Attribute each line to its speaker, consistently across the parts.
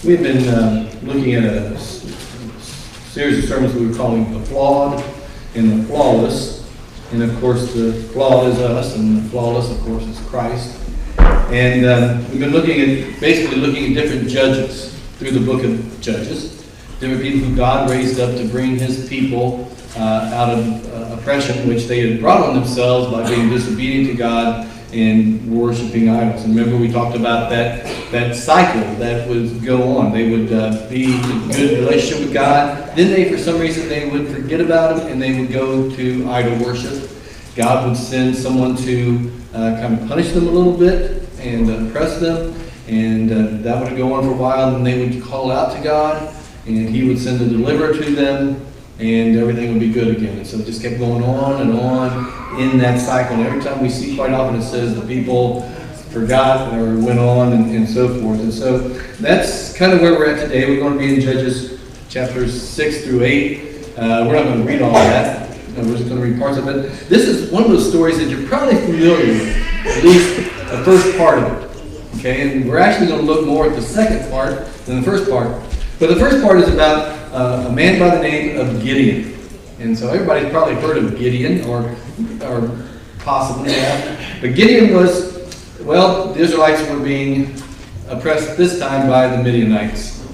Speaker 1: We've been looking at a series of sermons we were calling the Flawed and the Flawless. And of course, the flawed is us, and the flawless, of course, is Christ. And we've been basically looking at different judges through the book of Judges. Different people who God raised up to bring his people out of oppression, which they had brought on themselves by being disobedient to God and worshiping idols. And remember, we talked about that cycle that would go on. They would be in good relationship with God. Then for some reason, they would forget about him and they would go to idol worship. God would send someone to kind of punish them a little bit and oppress them. And that would go on for a while. And they would call out to God, and he would send a deliverer to them, and everything would be good again. And so it just kept going on and on in that cycle. And every time we see, quite often it says the people forgot or went on and so forth. And so that's kind of where we're at today. We're going to be in Judges chapters 6 through 8. We're not going to read all of that. We're just going to read parts of it. This is one of those stories that you're probably familiar with, at least the first part of it. Okay, and we're actually going to look more at the second part than the first part. But the first part is about a man by the name of Gideon. And so everybody's probably heard of Gideon, or possibly have. But Gideon was, the Israelites were being oppressed this time by the Midianites.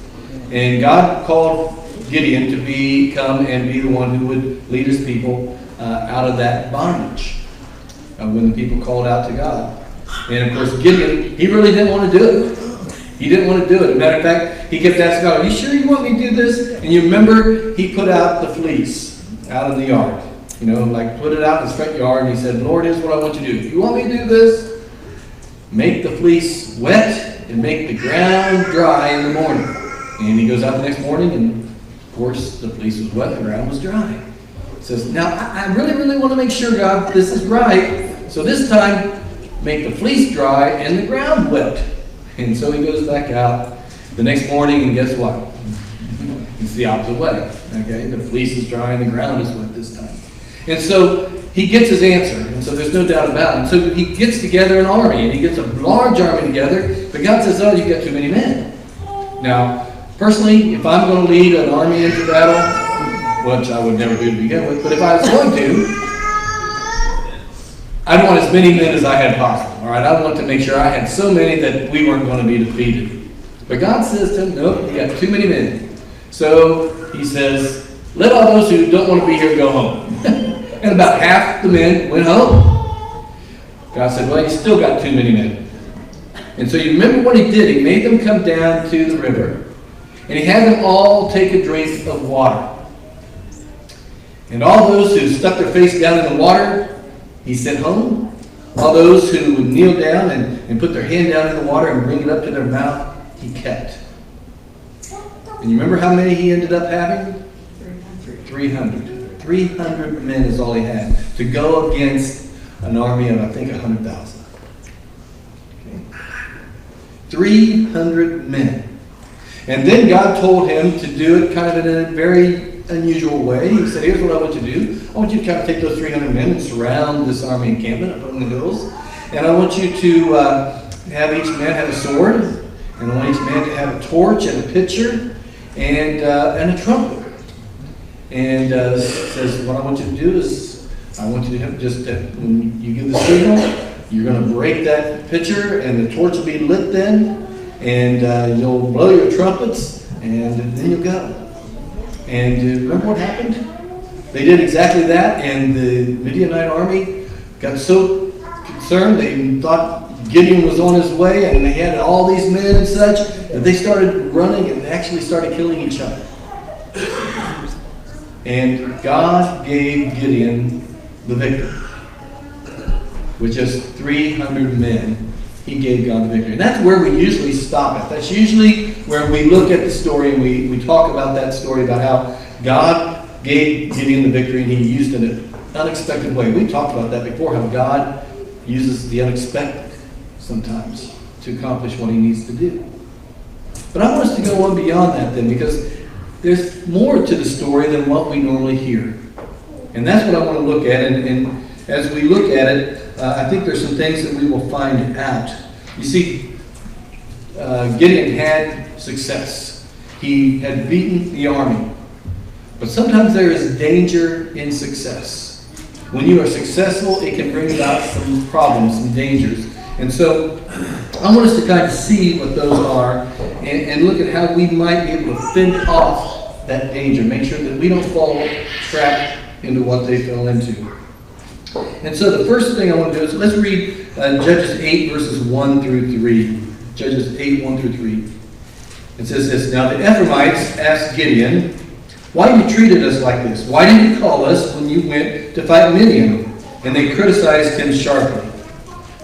Speaker 1: And God called Gideon to come and be the one who would lead his people out of that bondage when the people called out to God. And of course, Gideon, he really didn't want to do it. He didn't want to do it. As a matter of fact, he kept asking God, "Are you sure you want me to do this?" And you remember, he put out the fleece out of the yard. Put it out in his front yard, and he said, "Lord, here's what I want you to do. If you want me to do this, make the fleece wet and make the ground dry in the morning." And he goes out the next morning, and of course, the fleece was wet, the ground was dry. He says, "Now, I really, really want to make sure, God, this is right. So this time, make the fleece dry and the ground wet." And so he goes back out the next morning, and guess what? It's the opposite way. Okay, the fleece is dry and the ground is wet this time. And so he gets his answer, and so there's no doubt about it. And so he gets together an army, and he gets a large army together, but God says, "Oh, you've got too many men." Now, personally, if I'm going to lead an army into battle, which I would never do to begin with, but if I was going to, I'd want as many men as I had possible. All right, I want to make sure I had so many that we weren't going to be defeated. But God says to him, "Nope, you got too many men." So he says, "Let all those who don't want to be here go home." And about half the men went home. God said, "Well, you still got too many men." And so you remember what he did. He made them come down to the river, and he had them all take a drink of water. And all those who stuck their face down in the water, he sent home. All those who would kneel down and put their hand down in the water and bring it up to their mouth, he kept. And you remember how many he ended up having? 300. 300 men is all he had to go against an army of, I think, 100,000. Okay. 300 men. And then God told him to do it kind of in a very unusual way. He said, "Here's what I want you to do. I want you to kind of take those 300 men and surround this army encampment up on the hills. And I want you to have each man have a sword. And I want each man to have a torch and a pitcher and a trumpet." And says, "What I want you to do is, I want you to have when you give the signal, you're going to break that pitcher and the torch will be lit then. And you'll blow your trumpets and then you'll go." And remember what happened? They did exactly that, and the Midianite army got so concerned, they thought Gideon was on his way, and they had all these men and such, that they started running and actually started killing each other. And God gave Gideon the victory. With just 300 men, he gave God the victory. And that's where we usually stop at. That's usually where we look at the story and we talk about that story, about how God gave Gideon the victory and he used it in an unexpected way. We talked about that before, how God uses the unexpected sometimes to accomplish what he needs to do. But I want us to go on beyond that then, because there's more to the story than what we normally hear. And that's what I want to look at. And as we look at it, I think there's some things that we will find out. You see, Gideon had success. He had beaten the army. But sometimes there is danger in success. When you are successful, it can bring about some problems, some dangers. And so I want us to kind of see what those are and look at how we might be able to fend off that danger. Make sure that we don't fall trapped into what they fell into. And so the first thing I want to do is let's read Judges 8 verses 1 through 3. Judges 8, 1 through 3. It says this, "Now the Ephraimites asked Gideon, 'Why have you treated us like this? Why didn't you call us when you went to fight Midian?' And they criticized him sharply.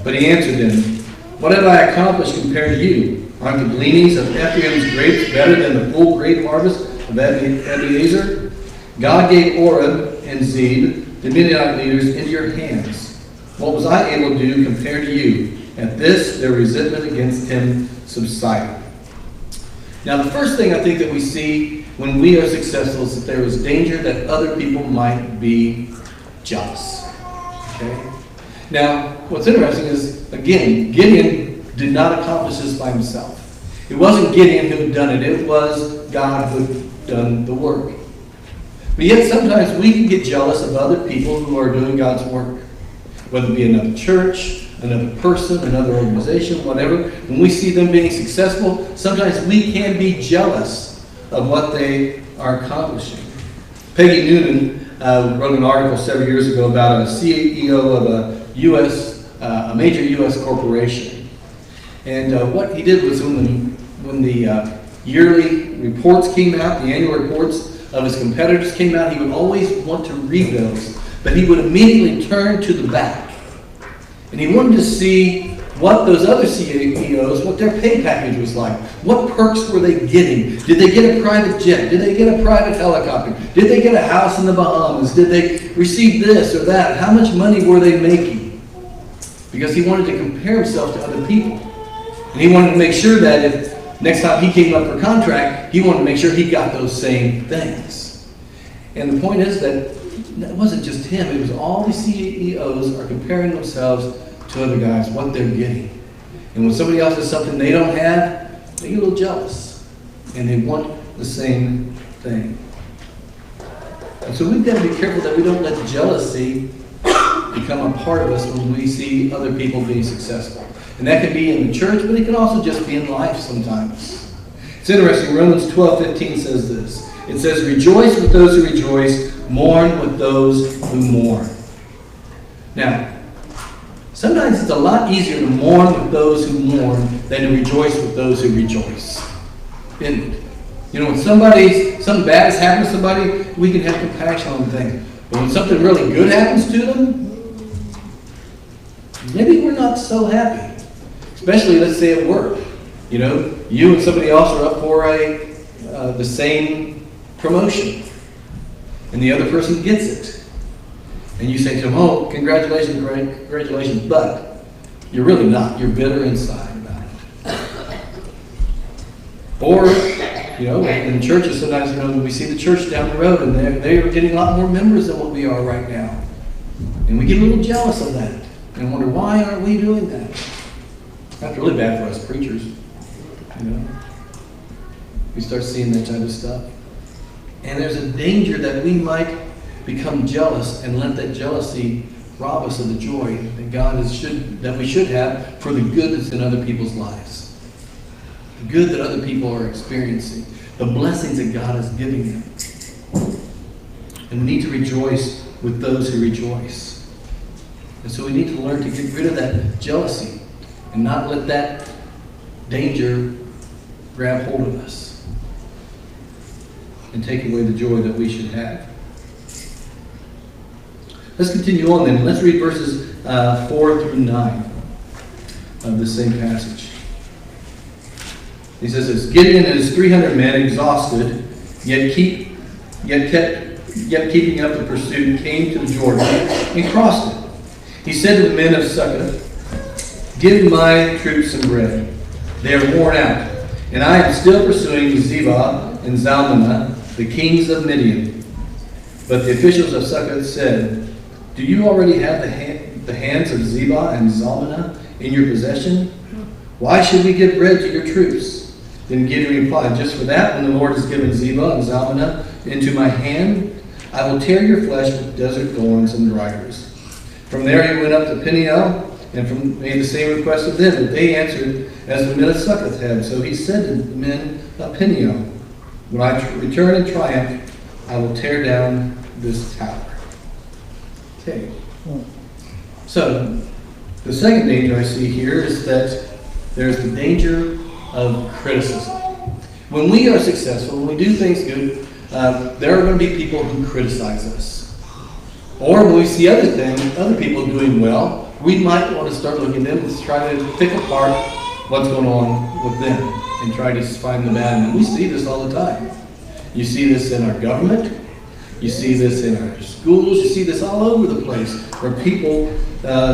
Speaker 1: But he answered them, 'What have I accomplished compared to you? Aren't the gleanings of Ephraim's grapes better than the full grape harvest of Abiezer? God gave Oreb and Zeb, the Midianite leaders, into your hands. What was I able to do compared to you?' At this, their resentment against him subsided." Now, the first thing I think that we see when we are successful is that there is danger that other people might be jealous. Okay? Now, what's interesting is, again, Gideon did not accomplish this by himself. It wasn't Gideon who had done it. It was God who had done the work. But yet sometimes we can get jealous of other people who are doing God's work. Whether it be another church, another person, another organization, whatever. When we see them being successful, sometimes we can be jealous of what they are accomplishing. Peggy Noonan wrote an article several years ago about a CEO of a major U.S. corporation. And what he did was when the yearly reports came out, the annual reports of his competitors came out, he would always want to read those. But he would immediately turn to the back. And he wanted to see what those other CEOs, what their pay package was like. What perks were they getting? Did they get a private jet? Did they get a private helicopter? Did they get a house in the Bahamas? Did they receive this or that? How much money were they making? Because he wanted to compare himself to other people. And he wanted to make sure that if next time he came up for contract, he wanted to make sure he got those same things. And the point is that it wasn't just him. It was all the CEOs are comparing themselves to other guys, what they're getting. And when somebody else has something they don't have, they get a little jealous. And they want the same thing. And so we've got to be careful that we don't let jealousy become a part of us when we see other people being successful. And that can be in the church, but it can also just be in life sometimes. It's interesting. Romans 12:15 says this. It says, "Rejoice with those who rejoice, mourn with those who mourn." Now, sometimes it's a lot easier to mourn with those who mourn than to rejoice with those who rejoice. Isn't it? You know, when something bad has happened to somebody, we can have compassion on things. But when something really good happens to them, maybe we're not so happy. Especially, let's say, at work. You know, you and somebody else are up for the same promotion. And the other person gets it. And you say to them, "Oh, congratulations, congratulations," but you're really not. You're bitter inside about it. Or, you know, in churches sometimes, you know, we see the church down the road and they're getting a lot more members than what we are right now. And we get a little jealous of that and wonder, why aren't we doing that? That's really bad for us preachers. You know, we start seeing that type of stuff. And there's a danger that we might become jealous and let that jealousy rob us of the joy that we should have for the good that's in other people's lives. The good that other people are experiencing. The blessings that God is giving them. And we need to rejoice with those who rejoice. And so we need to learn to get rid of that jealousy and not let that danger grab hold of us and take away the joy that we should have. Let's continue on then. Let's read verses 4 through 9 of the same passage. He says this, "Gideon and his 300 men, exhausted, yet keeping up the pursuit, came to the Jordan and crossed it. He said to the men of Succoth, 'Give my troops some bread. They are worn out, and I am still pursuing Zebah and Zalmunna, the kings of Midian.' But the officials of Succoth said, 'Do you already have the hands of Zebah and Zalmunna in your possession? Why should we give bread to your troops? Then Gideon replied, just for that, when the Lord has given Zebah and Zalmunna into my hand, I will tear your flesh with desert thorns and briars. From there he went up to Peniel, and made the same request of them, but they answered as the men of Succoth had. So he said to the men of Peniel, when I return in triumph, I will tear down this tower. Okay. So, the second danger I see here is that there's the danger of criticism. When we are successful, when we do things good, there are going to be people who criticize us. Or when we see other people doing well, we might want to start looking at them and try to pick apart what's going on with them and try to find the bad. And we see this all the time. You see this in our government. You see this in our schools. You see this all over the place where people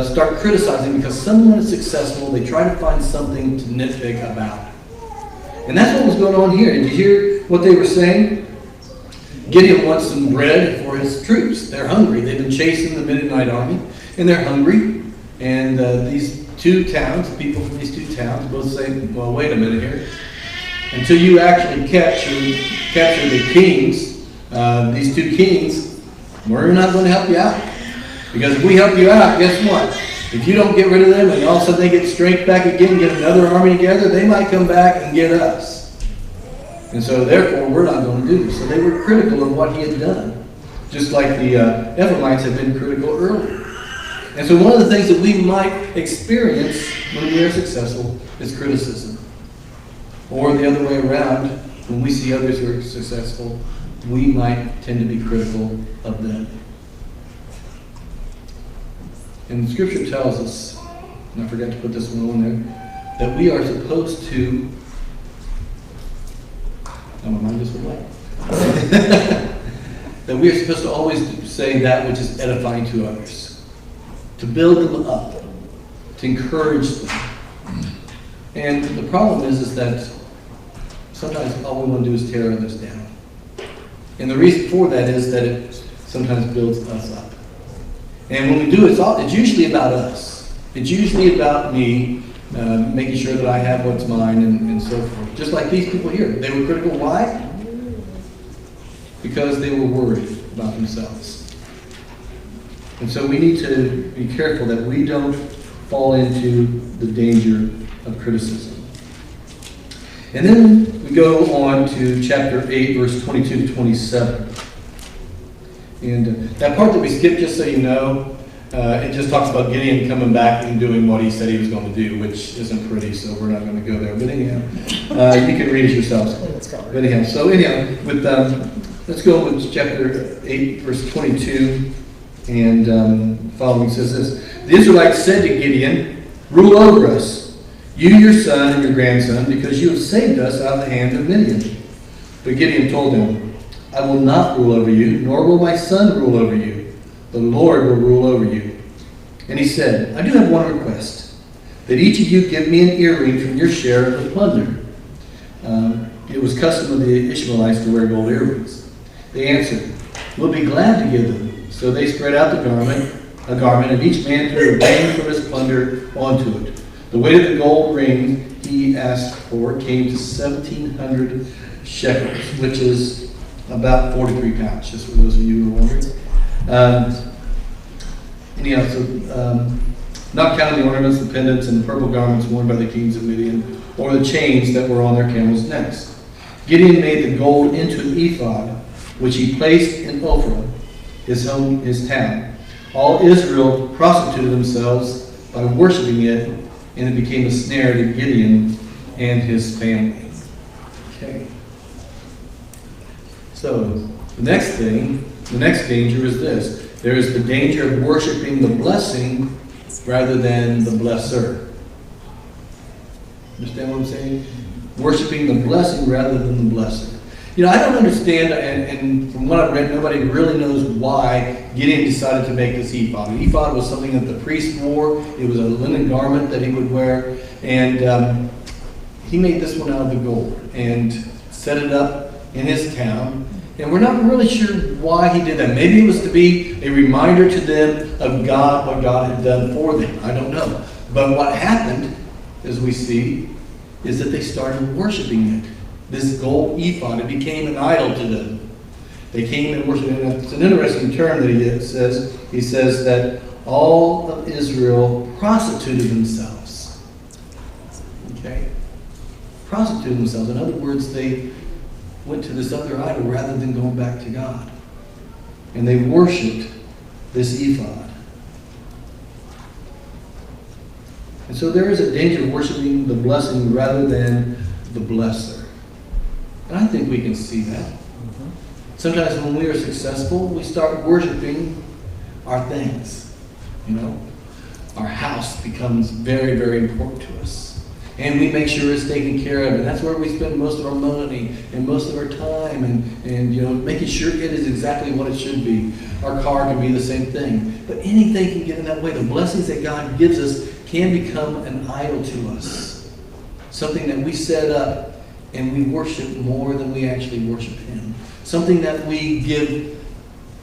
Speaker 1: start criticizing because someone is successful. They try to find something to nitpick about. And that's what was going on here. Did you hear what they were saying? Gideon wants some bread for his troops. They're hungry. They've been chasing the Midianite army, and they're hungry. And these two towns, people from these two towns, both say, well, wait a minute here. Until you actually capture the kings, these two kings, we're not going to help you out. Because if we help you out, guess what? If you don't get rid of them and all of a sudden they get strength back again, get another army together, they might come back and get us. And so therefore, we're not going to do this. So they were critical of what he had done. Just like the Ephraimites had been critical earlier. And so one of the things that we might experience when we are successful is criticism. Or the other way around, when we see others who are successful, we might tend to be critical of them. And Scripture tells us, and I forgot to put this one on there, that we are supposed to... Oh, my mind just went blank. That we are supposed to always say that which is edifying to others. To build them up, to encourage them. And the problem is that sometimes all we want to do is tear others down. And the reason for that is that it sometimes builds us up. And when we do it, it's usually about us. It's usually about me making sure that I have what's mine and so forth. Just like these people here. They were critical. Why? Because they were worried about themselves. And so we need to be careful that we don't fall into the danger of criticism. And then we go on to chapter 8, verse 22 to 27. And that part that we skipped, just so you know, it just talks about Gideon coming back and doing what he said he was going to do, which isn't pretty, so we're not going to go there. But anyhow, you can read it yourselves. But anyhow, let's go with chapter 8, verse 22. And following says this: the Israelites said to Gideon, rule over us, you, your son, and your grandson, because you have saved us out of the hand of Midian. But Gideon told them, I will not rule over you, nor will my son rule over you. The Lord will rule over you. And he said, I do have one request, that each of you give me an earring from your share of the plunder. It was custom of the Ishmaelites to wear gold earrings. They answered, we'll be glad to give them. So they spread out a garment, and each man threw a ring from his plunder onto it. The weight of the gold ring he asked for came to 1,700 shekels, which is about 43 pounds, just for those of you who are wondering. Not counting the ornaments, the pendants, and the purple garments worn by the kings of Midian, or the chains that were on their camels' necks. Gideon made the gold into an ephod, which he placed in Ophrah, his town. All Israel prostituted themselves by worshiping it, and it became a snare to Gideon and his family. Okay. So the next danger is this. There is the danger of worshiping the blessing rather than the blesser. Understand what I'm saying? Worshiping the blessing rather than the blesser. You know, I don't understand, and from what I've read, nobody really knows why Gideon decided to make this ephod. An ephod was something that the priest wore. It was a linen garment that he would wear. And he made this one out of the gold and set it up in his town. And we're not really sure why he did that. Maybe it was to be a reminder to them of God, what God had done for them. I don't know. But what happened as we see, is that they started worshiping it. This gold ephod, it became an idol to them. They came and worshiped it. It's an interesting term that he says. He says that all of Israel prostituted themselves. Okay? Prostituted themselves. In other words, they went to this other idol rather than going back to God. And they worshipped this ephod. And so there is a danger of worshiping the blessing rather than the blesser. And I think we can see that. Sometimes when we are successful, we start worshiping our things. You know, our house becomes very, very important to us. And we make sure it's taken care of. And that's where we spend most of our money and most of our time and you know, making sure it is exactly what it should be. Our car can be the same thing. But anything can get in that way. The blessings that God gives us can become an idol to us. Something that we set up and we worship more than we actually worship Him. Something that we give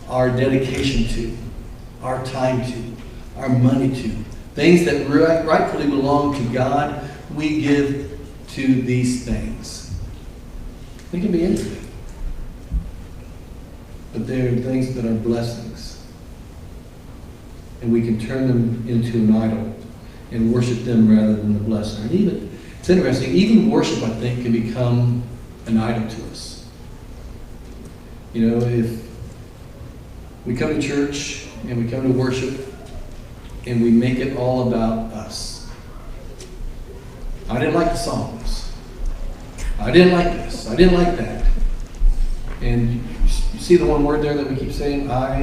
Speaker 1: our dedication to, our time to, our money to. Things that rightfully belong to God, we give to these things. They can be anything. But they're things that are blessings. And we can turn them into an idol and worship them rather than the blesser. And even, it's interesting, even worship, I think, can become an idol to us. You know, if we come to church and we come to worship and we make it all about us. I didn't like the songs. I didn't like this. I didn't like that. And you see the one word there that we keep saying, I.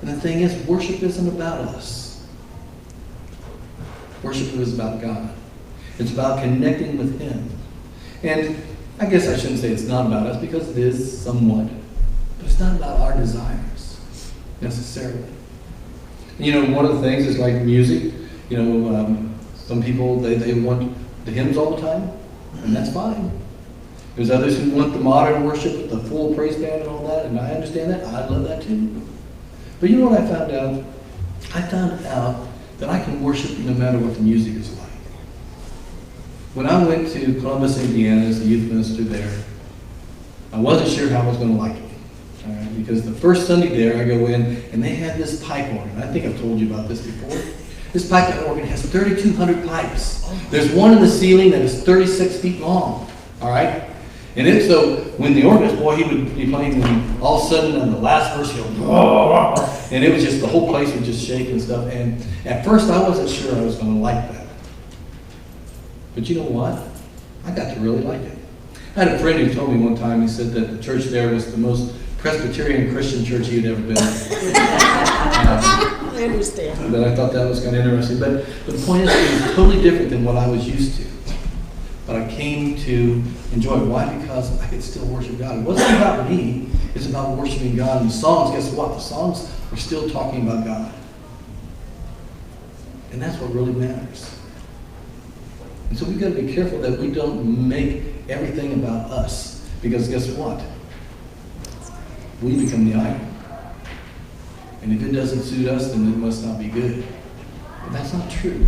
Speaker 1: And the thing is, worship isn't about us. Worship is about God. It's about connecting with Him. And I guess I shouldn't say it's not about us, because it is somewhat. But it's not about our desires, necessarily. You know, one of the things is like music. You know, some people, they want the hymns all the time, and that's fine. There's others who want the modern worship with the full praise band and all that, and I understand that. I love that too. But you know what I found out? I found out that I can worship no matter what the music is like. When I went to Columbus, Indiana as a youth minister there, I wasn't sure how I was going to like it. Because the first Sunday there, I go in, and they had this pipe organ. I think I've told you about this before. This pipe organ has 3,200 pipes. There's one in the ceiling that is 36 feet long. All right? And it's so, when the organist, boy, he would be playing, and all of a sudden, on the last verse, he'll, and it was just, the whole place would just shake and stuff. And at first, I wasn't sure I was going to like that. But you know what? I got to really like it. I had a friend who told me one time, he said that the church there was the most Presbyterian Christian church he had ever been in.
Speaker 2: I understand.
Speaker 1: But I thought that was kind of interesting. But the point is, it was totally different than what I was used to. But I came to enjoy it. Why? Because I could still worship God. It wasn't about me. It's about worshiping God. And the songs, guess what? The songs are still talking about God. And that's what really matters. And so we've got to be careful that we don't make everything about us. Because guess what? We become the idol. And if it doesn't suit us, then it must not be good. But that's not true.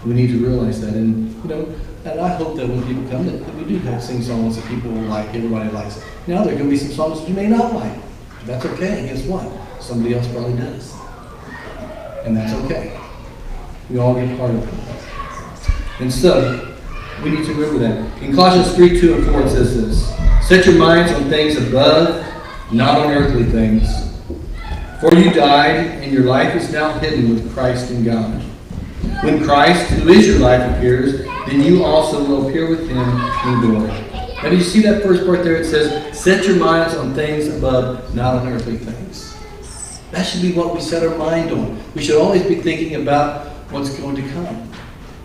Speaker 1: We need to realize that. And, you know, and I hope that when people come, that we do sing songs that people will like, everybody likes it. Now, there are going to be some songs that you may not like. That's okay. Guess what? Somebody else probably does. And that's okay. We all get part of it. And so, we need to remember that. In Colossians 3, 2 and 4, it says this. Set your minds on things above, not on earthly things. For you died, and your life is now hidden with Christ in God. When Christ, who is your life, appears, then you also will appear with Him in glory. Now, do you see that first part there? It says, set your minds on things above, not on earthly things. That should be what we set our mind on. We should always be thinking about what's going to come.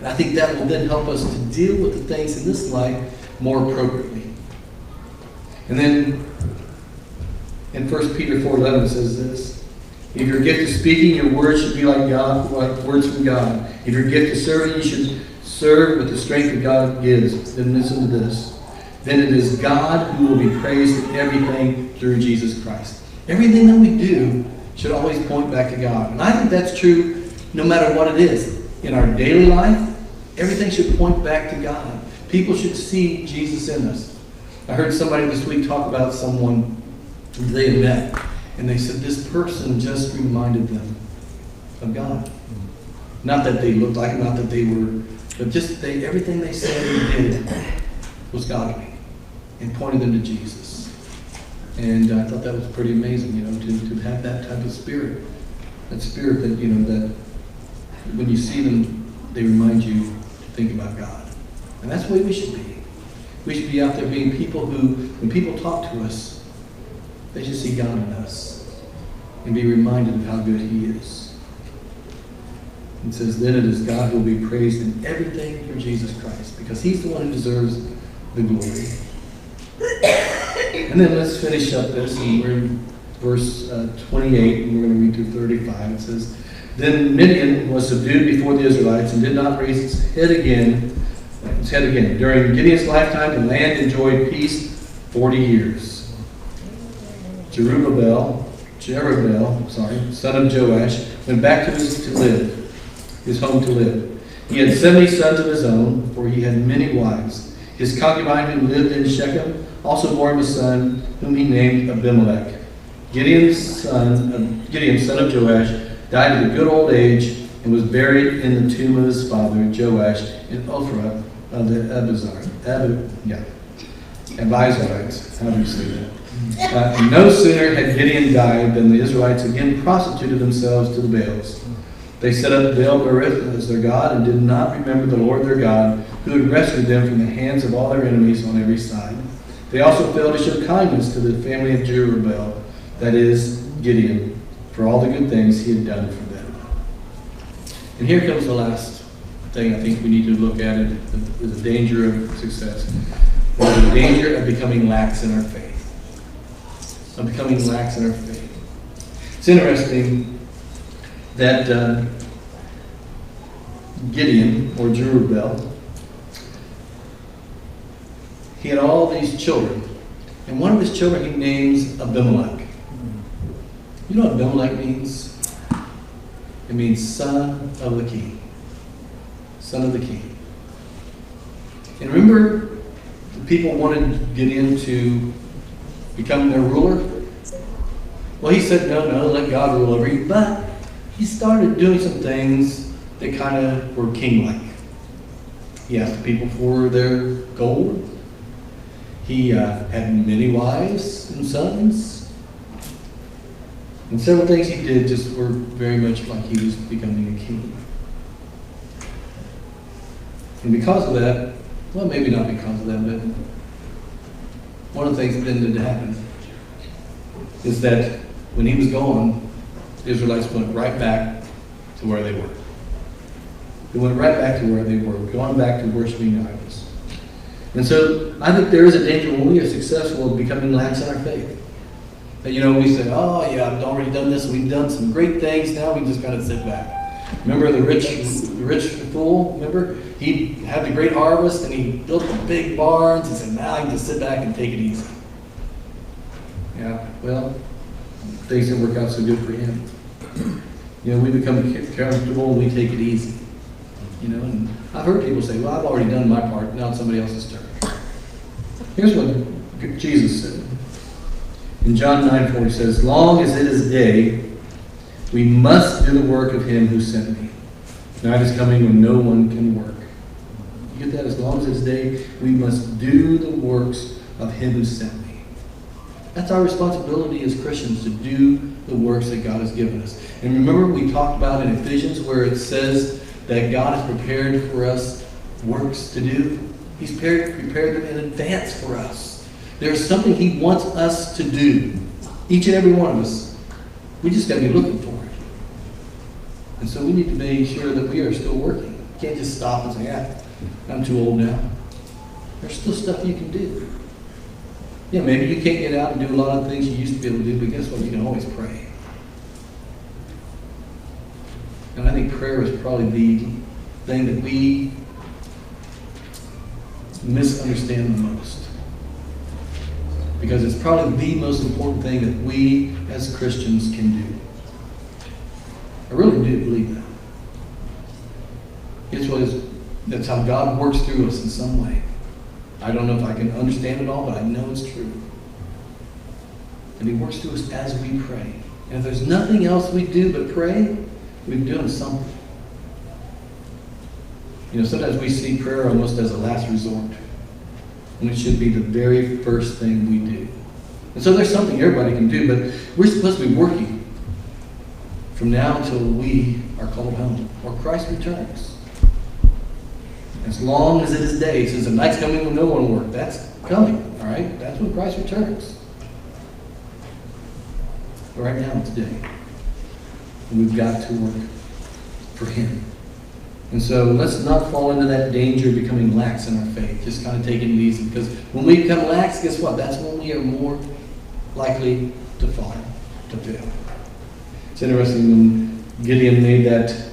Speaker 1: And I think that will then help us to deal with the things in this life more appropriately. And then in 1 Peter 4:11 it says this. If your gift is speaking, your words should be like God, like words from God. If your gift is serving, you should serve with the strength that God gives. Then listen to this. Then it is God who will be praised in everything through Jesus Christ. Everything that we do should always point back to God. And I think that's true no matter what it is. in our daily life, everything should point back to God. People should see Jesus in us. I heard somebody this week talk about someone they had met, and they said this person just reminded them of God. Not that they looked like him, not that they were, but just everything they said and did was godly and pointed them to Jesus. And I thought that was pretty amazing, to have that type of spirit. That spirit that, that when you see them, they remind you to think about God. And that's the way we should be. We should be out there being people who, when people talk to us, they should see God in us and be reminded of how good He is. It says, then it is God who will be praised in everything through Jesus Christ, because He's the one who deserves the glory. And then let's finish up this, and we're in verse 28, and we're going to read through 35. It says, then Midian was subdued before the Israelites and did not raise its head again. During Gideon's lifetime, the land enjoyed peace 40 years. Jerubbaal, son of Joash, went back to his home to live. He had 70 sons of his own, for he had many wives. His concubine who lived in Shechem also bore him a son, whom he named Abimelech. Gideon, son of Joash, died at a good old age and was buried in the tomb of his father Joash in Ophrah of the Abiezrites. How do you say that? No sooner had Gideon died than the Israelites again prostituted themselves to the Baals. They set up Baal-berith as their god and did not remember the Lord their God, who had rescued them from the hands of all their enemies on every side. They also failed to show kindness to the family of Jerubbaal, that is, Gideon, for all the good things he had done for them. And here comes the last thing I think we need to look at. It is the danger of success. The danger of becoming lax in our faith. It's interesting that Gideon, or Jerubbaal, he had all these children. And one of his children he names Abimelech. You know what Abimelech means? It means son of the king. Son of the king. And remember, the people wanted Gideon to become their ruler? Well, he said, no, let God rule over you. But he started doing some things that kind of were king-like. He asked the people for their gold. He had many wives and sons. And several things he did just were very much like he was becoming a king. And because of that, well, maybe not because of that, but one of the things that ended to happen is that when he was gone, the Israelites went right back to where they were. They went right back to where they were, going back to worshiping idols. And so I think there is a danger when we are successful in becoming lax in our faith. That, we say, oh yeah, I've already done this, we've done some great things, now we just got to sit back. Remember the rich fool, remember? He had the great harvest and he built the big barns. He said, now I can just sit back and take it easy. Yeah, well, things didn't work out so good for him. We become comfortable and we take it easy. And I've heard people say, well, I've already done my part, now it's somebody else's turn. Here's what Jesus said. In John 9:4, he says, as long as it is day, we must do the work of him who sent me. Night is coming when no one can work. You get that? As long as it's day, we must do the works of him who sent me. That's our responsibility as Christians, to do the works that God has given us. And remember we talked about in Ephesians where it says that God has prepared for us works to do. He's prepared them in advance for us. There's something He wants us to do. Each and every one of us. We just got to be looking for it. And so we need to make sure that we are still working. You can't just stop and say, I'm too old now. There's still stuff you can do. Yeah, maybe you can't get out and do a lot of things you used to be able to do, but guess what? You can always pray. And I think prayer is probably the thing that we misunderstand the most. Because it's probably the most important thing that we as Christians can do. I really do believe that. That's how God works through us in some way. I don't know if I can understand it all, but I know it's true. And He works through us as we pray. And if there's nothing else we do but pray, we're doing something. Sometimes we see prayer almost as a last resort. And it should be the very first thing we do. And so there's something everybody can do, but we're supposed to be working from now until we are called home or Christ returns. As long as it is day, it says the night's coming when no one will work. That's coming, all right? That's when Christ returns. But right now it's day. And we've got to work for Him. And so let's not fall into that danger of becoming lax in our faith. Just kind of taking it easy. Because when we become lax, guess what? That's when we are more likely to fall, to fail. It's interesting when Gideon made that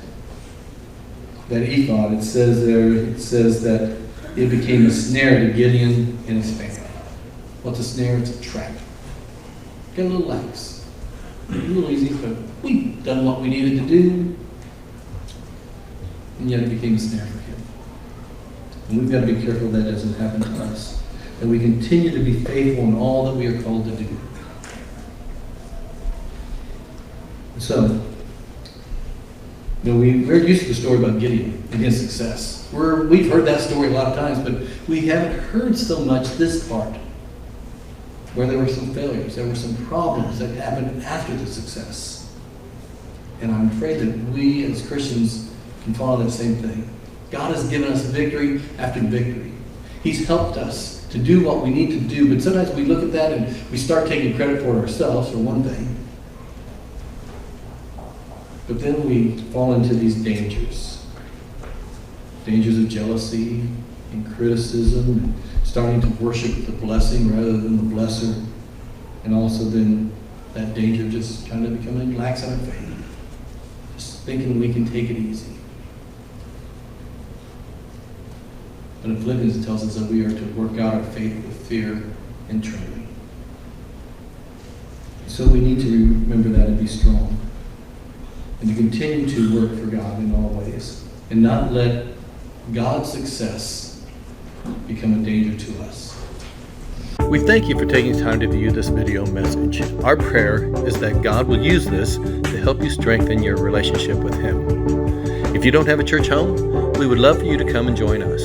Speaker 1: ephod, it says that it became a snare to Gideon and his family. What's a snare? It's a trap. Get a little lax. A little easy, but we've done what we needed to do. And yet it became a snare for him. And we've got to be careful that doesn't happen to us. That we continue to be faithful in all that we are called to do. So, we're used to the story about Gideon and his success. We've heard that story a lot of times, but we haven't heard so much this part, where there were some failures, there were some problems that happened after the success. And I'm afraid that we as Christians can follow that same thing. God has given us victory after victory. He's helped us to do what we need to do, but sometimes we look at that and we start taking credit for it ourselves, for one thing. But then we fall into these dangers. Dangers of jealousy and criticism, and starting to worship the blessing rather than the blesser. And also then that danger of just kind of becoming lax in our faith. Just thinking we can take it easy. But in Philippians it tells us that we are to work out our faith with fear and trembling. So we need to remember that and be strong. And to continue to work for God in all ways. And not let God's success become a danger to us.
Speaker 3: We thank you for taking time to view this video message. Our prayer is that God will use this to help you strengthen your relationship with Him. If you don't have a church home, we would love for you to come and join us.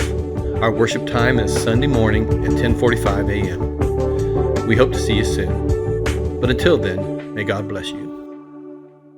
Speaker 3: Our worship time is Sunday morning at 10:45 a.m. We hope to see you soon. But until then, may God bless you.